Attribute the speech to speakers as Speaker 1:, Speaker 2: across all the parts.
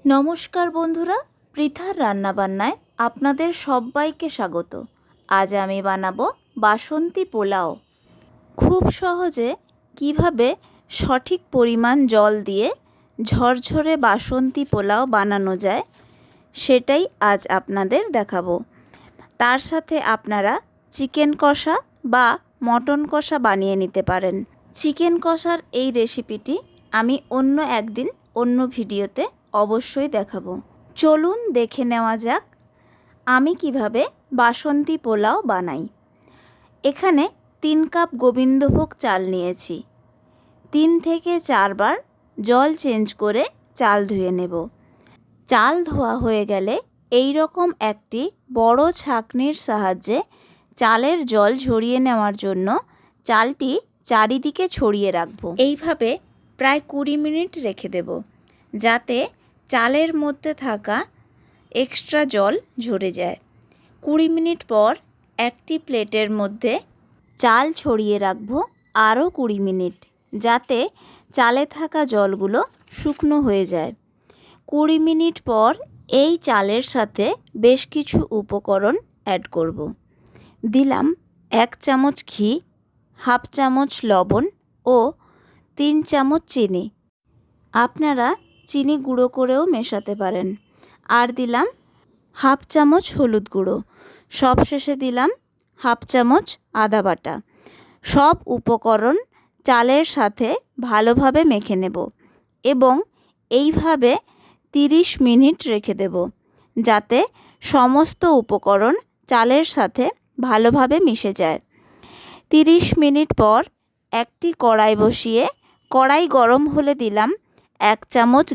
Speaker 1: নমস্কার বন্ধুরা, পৃথার রান্নাবান্নায় আপনাদের সবাইকে স্বাগত। আজ আমি বানাবো বাসন্তী পোলাও। খুব সহজে কিভাবে সঠিক পরিমাণ জল দিয়ে ঝরঝরে বাসন্তী পোলাও বানানো যায় সেটাই আজ আপনাদের দেখাবো। তার সাথে আপনারা চিকেন কষা বা মটন কষা বানিয়ে নিতে পারেন। চিকেন কষার এই রেসিপিটি আমি অন্য একদিন অন্য ভিডিওতে অবশ্যই দেখাবো। চলুন দেখে নেওয়া যাক আমি কিভাবে বাসন্তী পোলাও বানাই। এখানে 3 কাপ গোবিন্দভোগ চাল নিয়েছি। 3 থেকে 4 বার জল চেঞ্জ করে চাল ধুয়ে নেব। চাল ধোয়া হয়ে গেলে এই রকম একটি বড় ছাঁকনির সাহায্যে চালের জল ঝরিয়ে নেওয়ার জন্য চালটি চারিদিকে ছড়িয়ে রাখবো। এইভাবে প্রায় 20 মিনিট রেখে দেব, যাতে চালের মধ্যে থাকা এক্সট্রা জল ঝরে যায়। 20 মিনিট পর একটি প্লেটের মধ্যে চাল ছড়িয়ে রাখবো আরও 20 মিনিট, যাতে চালে থাকা জলগুলো শুকনো হয়ে যায়। 20 মিনিট পর এই চালের সাথে বেশ কিছু উপকরণ অ্যাড করব। দিলাম 1 চামচ ঘি, হাফ চামচ লবণ ও 3 চামচ চিনি। আপনারা চিনি গুঁড়ো করেও মেশাতে পারেন। আর দিলাম হাফ চামচ হলুদ গুঁড়ো। সবশেষে দিলাম হাফ চামচ আদা বাটা। সব উপকরণ চালের সাথে ভালোভাবে মেখে নেব এবং এইভাবে 30 মিনিট রেখে দেব, যাতে সমস্ত উপকরণ চালের সাথে ভালোভাবে মিশে যায়। 30 মিনিট পর একটি কড়াই বসিয়ে কড়াই গরম হলে দিলাম 1 চামচ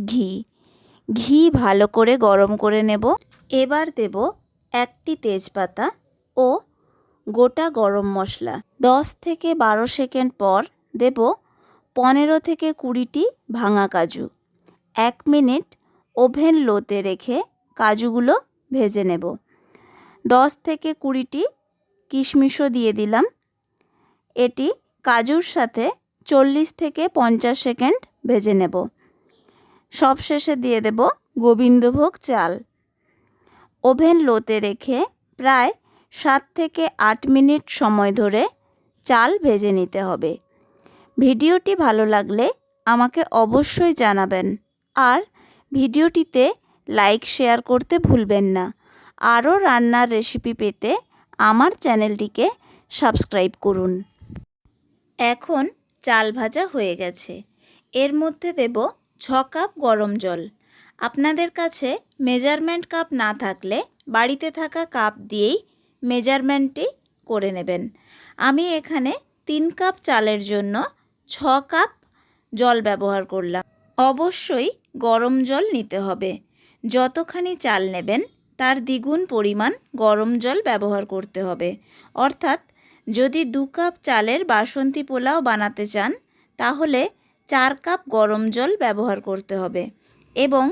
Speaker 1: ঘি ভালো করে গরম করে নেব। এবার দেব একটি তেজপাতা ও গোটা গরম মশলা। 10 থেকে 12 সেকেন্ড পর দেব 15 থেকে 20টি ভাঙা কাজু। 1 মিনিট ওভেন লোতে রেখে কাজুগুলো ভেজে নেব। 10 থেকে 20টি কিশমিশও দিয়ে দিলাম। এটি কাজুর সাথে 40 থেকে 50 সেকেন্ড ভেজে নেব। সবশেষে দিয়ে দেব গোবিন্দভোগ চাল। ওভেন লোতে রেখে প্রায় 7 থেকে 8 মিনিট সময় ধরে চাল ভেজে নিতে হবে। ভিডিওটি ভালো লাগলে আমাকে অবশ্যই জানাবেন আর ভিডিওটিতে লাইক শেয়ার করতে ভুলবেন না। আরও রান্নার রেসিপি পেতে আমার চ্যানেলটিকে সাবস্ক্রাইব করুন। এখন চাল ভাজা হয়ে গেছে। এর মধ্যে দেব 6 কাপ গরম জল। আপনাদের কাছে মেজারমেন্ট কাপ না থাকলে বাড়িতে থাকা কাপ দিয়েই মেজারমেন্টটি করে নেবেন। আমি এখানে 3 কাপ চালের জন্য 6 কাপ জল ব্যবহার করলাম। অবশ্যই গরম জল নিতে হবে। যতখানি চাল নেবেন তার দ্বিগুণ পরিমাণ গরম জল ব্যবহার করতে হবে। অর্থাৎ যদি 2 কাপ চালের বাসন্তী পোলাও বানাতে চান তাহলে 4 কাপ গরম জল ব্যবহার করতে হবে এবং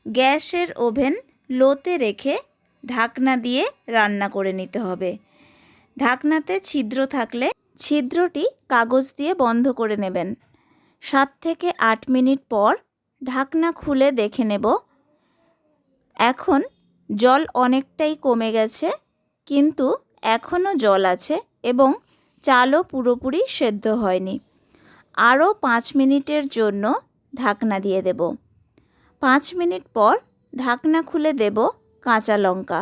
Speaker 1: গ্যাসের ওভেন লোতে রেখে ঢাকনা দিয়ে রান্না করে নিতে হবে। ঢাকনাতে ছিদ্র থাকলে ছিদ্রটি কাগজ দিয়ে বন্ধ করে নেবেন। 7 থেকে 8 মিনিট পর ঢাকনা খুলে দেখে নেব। এখন জল অনেকটাই কমে গেছে, কিন্তু এখনও জল আছে এবং চালও পুরোপুরি সেদ্ধ হয়নি। আরও 5 মিনিটের জন্য ঢাকনা দিয়ে দেব। 5 মিনিট পর ঢাকনা খুলে দেব কাঁচা লঙ্কা।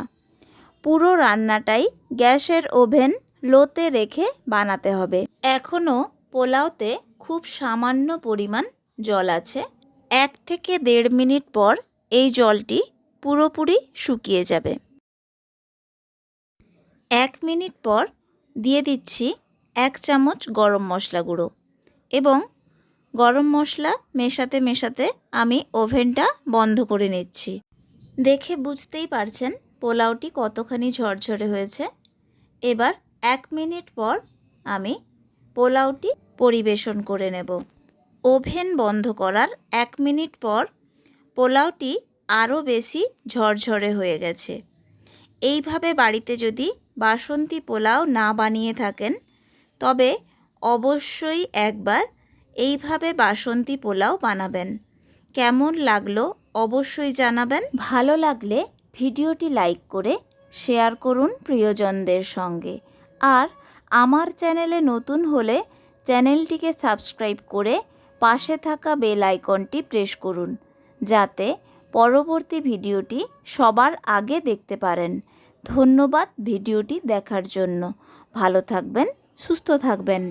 Speaker 1: পুরো রান্নাটাই গ্যাসের ওভেন লোতে রেখে বানাতে হবে। এখনও পোলাওতে খুব সামান্য পরিমাণ জল আছে। 1 থেকে 1.5 মিনিট পর এই জলটি পুরোপুরি শুকিয়ে যাবে। 1 মিনিট পর দিয়ে দিচ্ছি 1 চামচ গরম মশলা গুঁড়ো এবং গরম মশলা মেশাতে মেশাতে আমি ওভেনটা বন্ধ করে নিচ্ছি। দেখে বুঝতেই পারছেন পোলাওটি কতখানি ঝরঝরে হয়েছে। এবার 1 মিনিট পর আমি পোলাওটি পরিবেশন করে নেব। ওভেন বন্ধ করার 1 মিনিট পর পোলাওটি আরও বেশি ঝরঝরে হয়ে গেছে। এইভাবে বাড়িতে যদি বাসন্তী পোলাও না বানিয়ে থাকেন তবে অবশ্যই একবার এইভাবে বাসন্তী পোলাও বানাবেন। কেমন লাগলো অবশ্যই জানাবেন। ভালো লাগলে ভিডিওটি লাইক করে শেয়ার করুন প্রিয়জনদের সঙ্গে। আর আমার চ্যানেলে নতুন হলে চ্যানেলটিকে সাবস্ক্রাইব করে পাশে থাকা বেল আইকনটি প্রেস করুন, যাতে পরবর্তী ভিডিওটি সবার আগে দেখতে পারেন। ধন্যবাদ ভিডিওটি দেখার জন্য। ভালো থাকবেন, সুস্থ থাকবেন।